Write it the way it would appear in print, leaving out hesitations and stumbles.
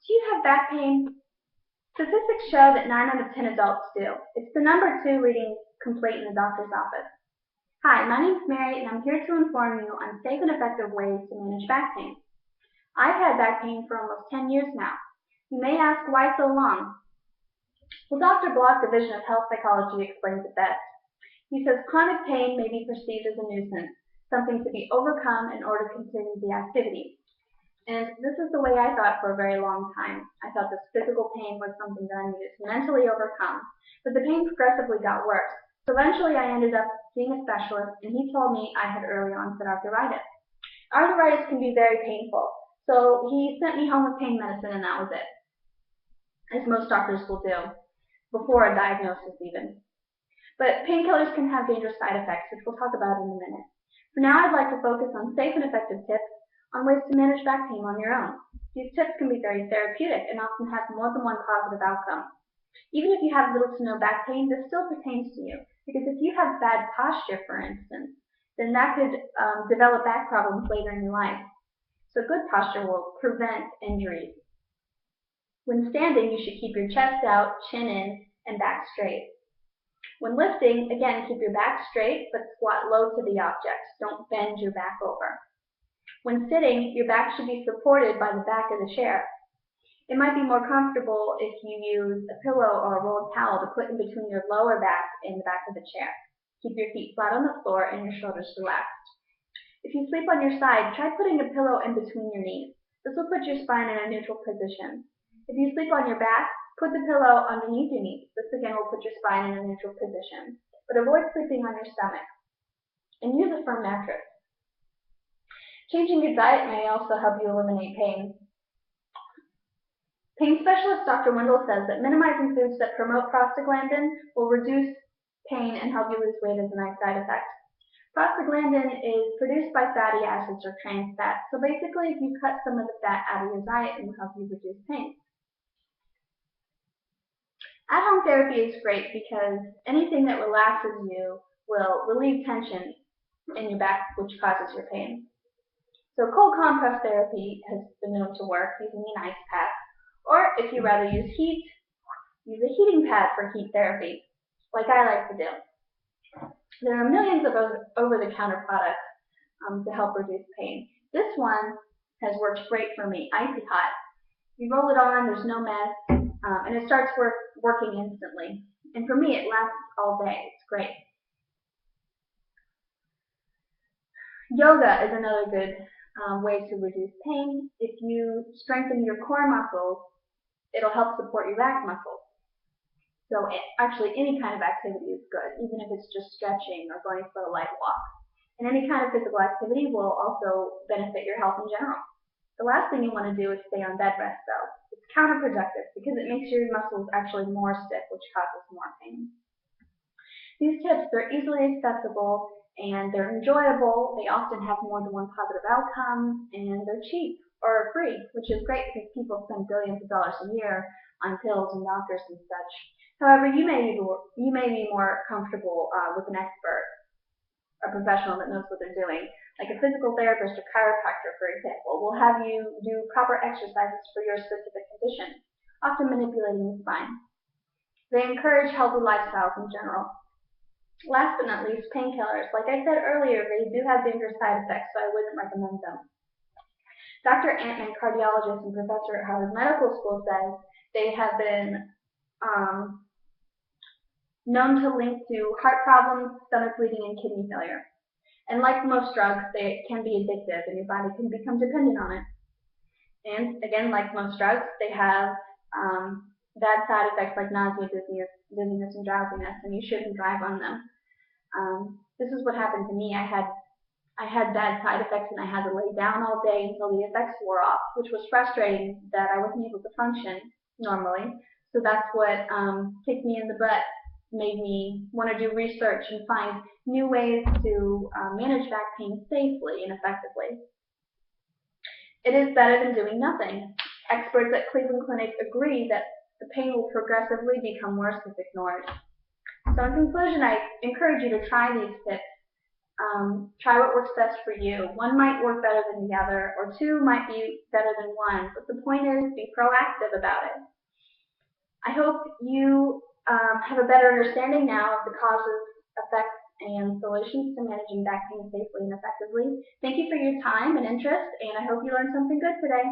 Do you have back pain? Statistics show that 9 out of 10 adults do. It's the number 2 leading complaint in the doctor's office. Hi, my name is Mary, and I'm here to inform you on safe and effective ways to manage back pain. I've had back pain for almost 10 years now. You may ask, why so long? Well, Dr. Block, Division of Health Psychology, explains it best. He says chronic pain may be perceived as a nuisance, something to be overcome in order to continue the activity. And this is the way I thought for a very long time. I thought this physical pain was something that I needed to mentally overcome. But the pain progressively got worse. So eventually I ended up seeing a specialist, and he told me I had early onset arthritis. Arthritis can be very painful. So he sent me home with pain medicine, and that was it. As most doctors will do, before a diagnosis even. But painkillers can have dangerous side effects, which we'll talk about in a minute. For now, I'd like to focus on safe and effective tips on ways to manage back pain on your own. These tips can be very therapeutic and often have more than one positive outcome. Even if you have little to no back pain, this still pertains to you, because if you have bad posture, for instance, then that could develop back problems later in your life. So good posture will prevent injuries. When standing, you should keep your chest out, chin in, and back straight. When lifting, again, keep your back straight, but squat low to the object. Don't bend your back over. When sitting, your back should be supported by the back of the chair. It might be more comfortable if you use a pillow or a rolled towel to put in between your lower back and the back of the chair. Keep your feet flat on the floor and your shoulders relaxed. If you sleep on your side, try putting a pillow in between your knees. This will put your spine in a neutral position. If you sleep on your back, put the pillow underneath your knees. This again will put your spine in a neutral position. But avoid sleeping on your stomach. And use a firm mattress. Changing your diet may also help you eliminate pain. Pain specialist Dr. Wendell says that minimizing foods that promote prostaglandin will reduce pain and help you lose weight as a nice side effect. Prostaglandin is produced by fatty acids or trans fats, so basically if you cut some of the fat out of your diet, it will help you reduce pain. At-home therapy is great because anything that relaxes you will relieve tension in your back, which causes your pain. So cold compress therapy has been known to work using an ice pack, or if you rather use heat, use a heating pad for heat therapy, like I like to do. There are millions of over-the-counter products to help reduce pain. This one has worked great for me, Icy Hot. You roll it on, there's no mess, and it starts working instantly. And for me, it lasts all day. It's great. Yoga is another good way to reduce pain. If you strengthen your core muscles, it'll help support your back muscles. So actually any kind of activity is good, even if it's just stretching or going for a light walk. And any kind of physical activity will also benefit your health in general. The last thing you want to do is stay on bed rest though. It's counterproductive because it makes your muscles actually more stiff, which causes more pain. These tips, they're easily accessible and they're enjoyable. They often have more than one positive outcome, and they're cheap or free, which is great because people spend billions of dollars a year on pills and doctors and such. However, you may be more comfortable with an expert, a professional that knows what they're doing, like a physical therapist or chiropractor, for example, will have you do proper exercises for your specific condition, often manipulating the spine. They encourage healthy lifestyles in general. Last but not least, painkillers. Like I said earlier, they do have dangerous side effects, so I wouldn't recommend them. Dr. Antman, cardiologist and professor at Harvard Medical School, says they have been known to link to heart problems, stomach bleeding, and kidney failure. And like most drugs, they can be addictive, and your body can become dependent on it. And again, like most drugs, they have bad side effects like nausea, dizziness, and drowsiness, and you shouldn't drive on them. This is what happened to me. I had bad side effects, and I had to lay down all day until the effects wore off, which was frustrating that I wasn't able to function normally. So that's what kicked me in the butt, made me want to do research and find new ways to manage back pain safely and effectively. It is better than doing nothing. Experts at Cleveland Clinic agree that the pain will progressively become worse if ignored. So in conclusion, I encourage you to try these tips Try what works best for you. One might work better than the other, or two might be better than one, but the point is be proactive about it. I hope you have a better understanding now of the causes, effects, and solutions to managing back pain safely and effectively. Thank you for your time and interest, and I hope you learned something good today.